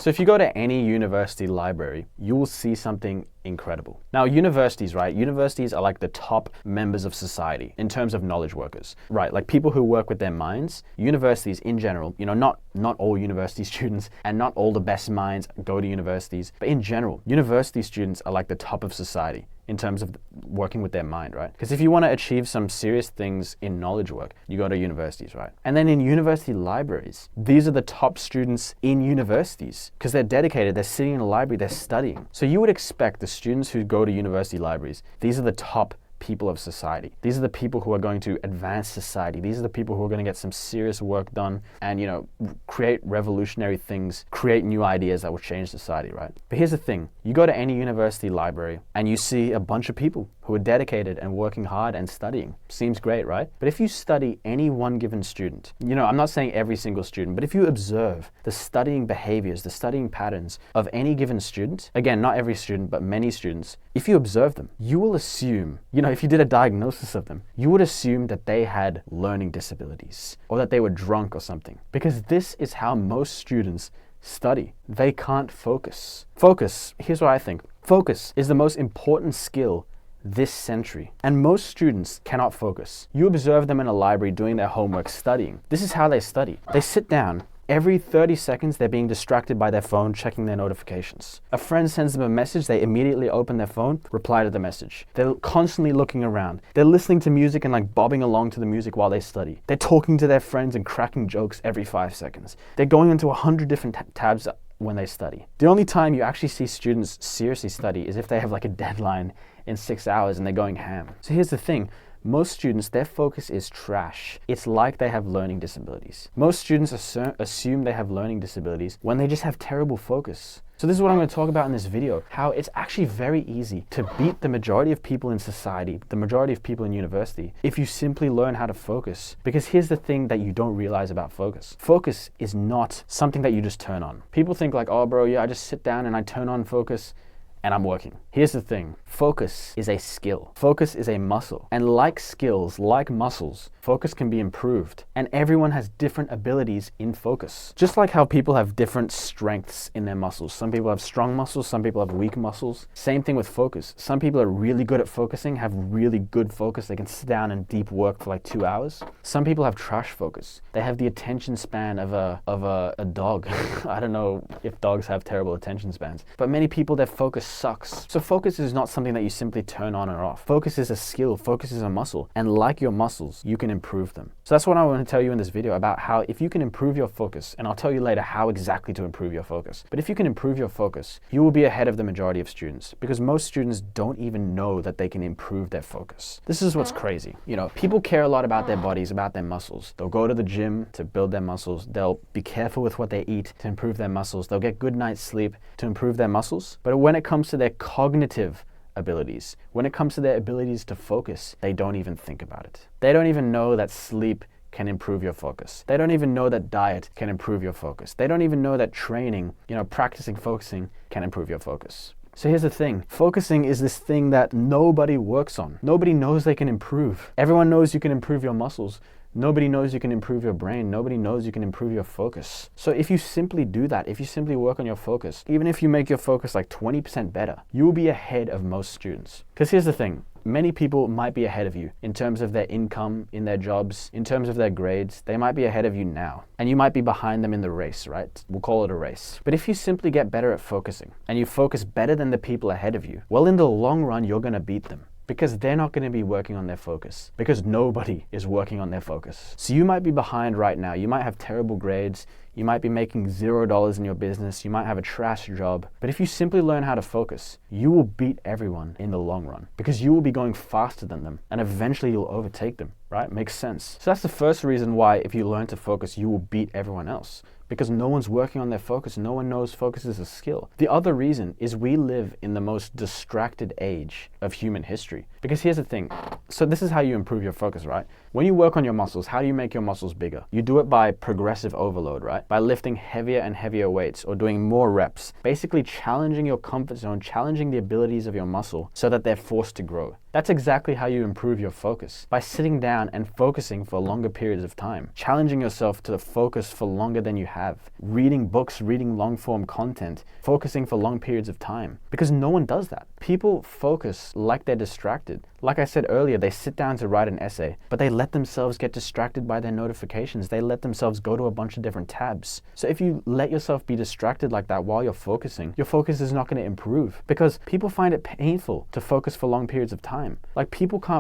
So if you go to any university library, you will see something incredible. Now, universities, right? Universities are like the top members of society in terms of knowledge workers, right? Like people who work with their minds. Universities in general, not all university students and not all the best minds go to universities, but in general, university students are like the top of society in terms of working with their mind, right? Because if you want to achieve some serious things in knowledge work, you go to universities, right? And then in university libraries, these are the top students in universities because they're dedicated, they're sitting in a library, they're studying. So you would expect the students who go to university libraries, these are the top people of society. These are the people who are going to advance society. These are the people who are going to get some serious work done and, create revolutionary things, create new ideas that will change society, right? But here's the thing. You go to any university library and you see a bunch of people who are dedicated and working hard and studying. Seems great, right? But if you study any one given student, I'm not saying every single student, but if you observe the studying behaviors, the studying patterns of any given student, again, not every student, but many students, if you observe them, you will assume, if you did a diagnosis of them, you would assume that they had learning disabilities or that they were drunk or something. Because this is how most students study. They can't focus. Focus, here's what I think. Focus is the most important skill this century. And most students cannot focus. You observe them in a library doing their homework, studying. This is how they study. They sit down. Every 30 seconds, they're being distracted by their phone, checking their notifications. A friend sends them a message, they immediately open their phone, reply to the message. They're constantly looking around. They're listening to music and bobbing along to the music while they study. They're talking to their friends and cracking jokes every 5 seconds. They're going into 100 different tabs when they study. The only time you actually see students seriously study is if they have a deadline in 6 hours and they're going ham. So here's the thing. Most students, their focus is trash. It's like they have learning disabilities. Most students assume they have learning disabilities when they just have terrible focus. So this is what I'm going to talk about in this video, how it's actually very easy to beat the majority of people in society, the majority of people in university, if you simply learn how to focus. Because here's the thing that you don't realize about focus. Focus is not something that you just turn on. People think oh bro, yeah, I just sit down and I turn on focus and I'm working. Here's the thing. Focus is a skill. Focus is a muscle. And like skills, like muscles, focus can be improved. And everyone has different abilities in focus. Just like how people have different strengths in their muscles. Some people have strong muscles, some people have weak muscles. Same thing with focus. Some people are really good at focusing, have really good focus. They can sit down and deep work for 2 hours. Some people have trash focus. They have the attention span of a dog. I don't know if dogs have terrible attention spans, but many people, their focus sucks. So focus is not something that you simply turn on or off. Focus is a skill, focus is a muscle, and like your muscles, you can improve them. So that's what I want to tell you in this video about how if you can improve your focus, and I'll tell you later how exactly to improve your focus, but if you can improve your focus, you will be ahead of the majority of students because most students don't even know that they can improve their focus. This is what's crazy. People care a lot about their bodies, about their muscles. They'll go to the gym to build their muscles. They'll be careful with what they eat to improve their muscles. They'll get good night's sleep to improve their muscles. But when it comes to their cognitive abilities, when it comes to their abilities to focus, they don't even think about it. They don't even know that sleep can improve your focus. They don't even know that diet can improve your focus. They don't even know that training, practicing focusing can improve your focus. So here's the thing. Focusing is this thing that nobody works on. Nobody knows they can improve. Everyone knows you can improve your muscles. Nobody knows you can improve your brain. Nobody knows you can improve your focus. So if you simply do that, if you simply work on your focus, even if you make your focus 20% better, you will be ahead of most students. Because here's the thing. Many people might be ahead of you in terms of their income, in their jobs, in terms of their grades. They might be ahead of you now. And you might be behind them in the race, right? We'll call it a race. But if you simply get better at focusing and you focus better than the people ahead of you, well, in the long run, you're going to beat them. Because they're not going to be working on their focus. Because nobody is working on their focus. So you might be behind right now. You might have terrible grades. You might be making $0 in your business. You might have a trash job. But if you simply learn how to focus, you will beat everyone in the long run. Because you will be going faster than them. And eventually you'll overtake them, right? Makes sense. So that's the first reason why if you learn to focus, you will beat everyone else. Because no one's working on their focus. No one knows focus is a skill. The other reason is we live in the most distracted age of human history. Because here's the thing. So this is how you improve your focus, right? When you work on your muscles, how do you make your muscles bigger? You do it by progressive overload, right? By lifting heavier and heavier weights or doing more reps. Basically challenging your comfort zone, challenging the abilities of your muscle so that they're forced to grow. That's exactly how you improve your focus. By sitting down and focusing for longer periods of time. Challenging yourself to focus for longer than you have have, reading books, reading long form content, focusing for long periods of time, because no one does that. People focus like they're distracted. Like I said earlier, they sit down to write an essay, but they let themselves get distracted by their notifications. They let themselves go to a bunch of different tabs. So if you let yourself be distracted like that while you're focusing, your focus is not going to improve, because people find it painful to focus for long periods of time. Like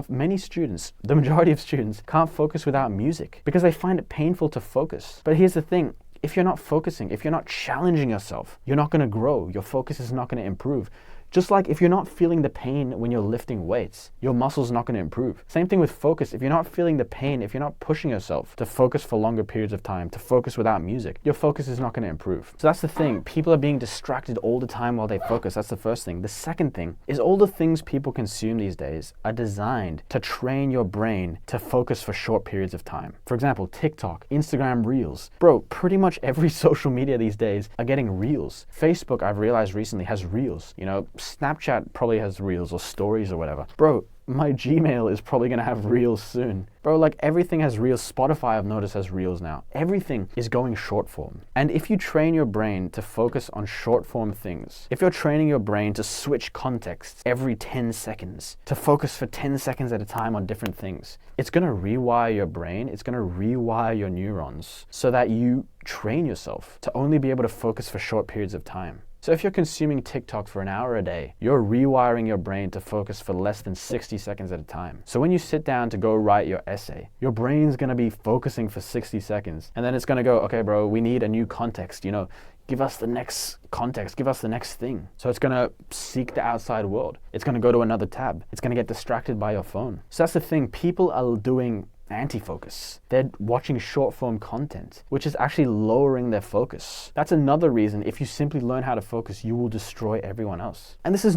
many students, the majority of students can't focus without music because they find it painful to focus. But here's the thing. If you're not focusing, if you're not challenging yourself, you're not going to grow. Your focus is not going to improve. Just like if you're not feeling the pain when you're lifting weights, your muscle's not going to improve. Same thing with focus. If you're not feeling the pain, if you're not pushing yourself to focus for longer periods of time, to focus without music, your focus is not going to improve. So that's the thing. People are being distracted all the time while they focus. That's the first thing. The second thing is all the things people consume these days are designed to train your brain to focus for short periods of time. For example, TikTok, Instagram Reels. Bro, pretty much every social media these days are getting Reels. Facebook, I've realized recently, has Reels. Snapchat probably has Reels or stories or whatever. Bro, my Gmail is probably gonna have Reels soon. Bro, like everything has Reels. Spotify, I've noticed, has Reels now. Everything is going short form. And if you train your brain to focus on short form things, if you're training your brain to switch contexts every 10 seconds, to focus for 10 seconds at a time on different things, it's gonna rewire your brain, it's gonna rewire your neurons so that you train yourself to only be able to focus for short periods of time. So if you're consuming TikTok for an hour a day, you're rewiring your brain to focus for less than 60 seconds at a time. So when you sit down to go write your essay, your brain's gonna be focusing for 60 seconds. And then it's gonna go, okay, bro, we need a new context, give us the next context, give us the next thing. So it's gonna seek the outside world. It's gonna go to another tab. It's gonna get distracted by your phone. So that's the thing, people are doing anti-focus. They're watching short form content, which is actually lowering their focus. That's another reason, if you simply learn how to focus, you will destroy everyone else. And this is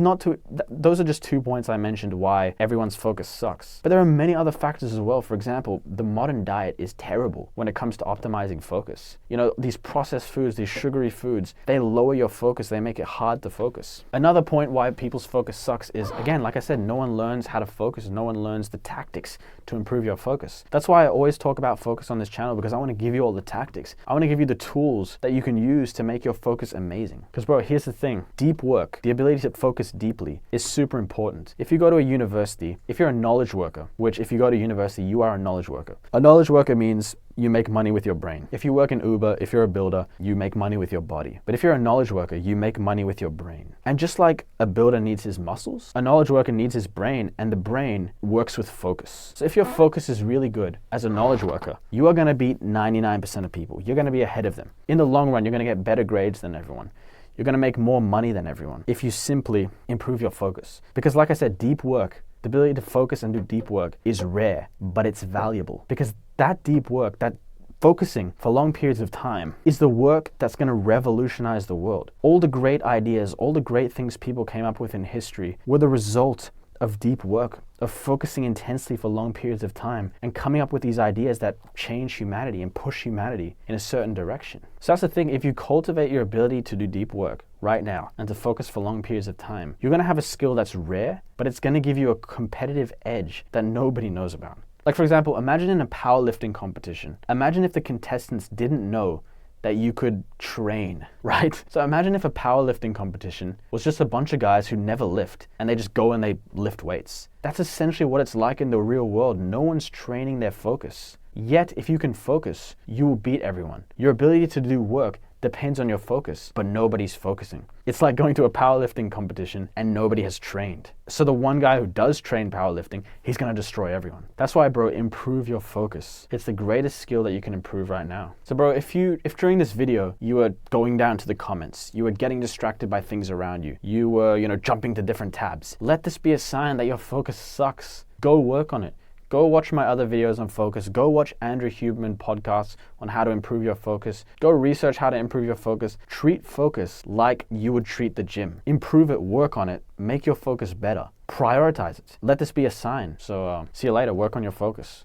those are just 2 points I mentioned why everyone's focus sucks. But there are many other factors as well. For example, the modern diet is terrible when it comes to optimizing focus. These processed foods, these sugary foods, they lower your focus, they make it hard to focus. Another point why people's focus sucks is, again, like I said, no one learns how to focus, no one learns the tactics to improve your focus. That's why I always talk about focus on this channel, because I want to give you all the tactics. I want to give you the tools that you can use to make your focus amazing. Because bro, here's the thing. Deep work, the ability to focus deeply, is super important. If you go to a university, if you're a knowledge worker, which if you go to university, you are a knowledge worker. A knowledge worker means you make money with your brain. If you work in Uber, if you're a builder, you make money with your body. But if you're a knowledge worker, you make money with your brain. And just like a builder needs his muscles, a knowledge worker needs his brain, and the brain works with focus. So if your focus is really good as a knowledge worker, you are gonna beat 99% of people. You're gonna be ahead of them. In the long run, you're gonna get better grades than everyone. You're gonna make more money than everyone if you simply improve your focus. Because like I said, deep work, the ability to focus and do deep work is rare, but it's valuable, because that deep work, that focusing for long periods of time, is the work that's going to revolutionize the world. All the great ideas, all the great things people came up with in history were the result of deep work, of focusing intensely for long periods of time and coming up with these ideas that change humanity and push humanity in a certain direction. So that's the thing, if you cultivate your ability to do deep work right now and to focus for long periods of time, you're gonna have a skill that's rare, but it's gonna give you a competitive edge that nobody knows about. Like for example, imagine in a powerlifting competition, imagine if the contestants didn't know that you could train, right? So imagine if a powerlifting competition was just a bunch of guys who never lift and they just go and they lift weights. That's essentially what it's like in the real world. No one's training their focus. Yet, if you can focus, you will beat everyone. Your ability to do work depends on your focus, but nobody's focusing. It's like going to a powerlifting competition and nobody has trained. So the one guy who does train powerlifting, he's gonna destroy everyone. That's why, bro, improve your focus. It's the greatest skill that you can improve right now. So bro, if during this video, you were going down to the comments, you were getting distracted by things around you, you were, jumping to different tabs, let this be a sign that your focus sucks. Go work on it. Go watch my other videos on focus. Go watch Andrew Huberman podcasts on how to improve your focus. Go research how to improve your focus. Treat focus like you would treat the gym. Improve it, work on it, make your focus better. Prioritize it. Let this be a sign. So see you later, work on your focus.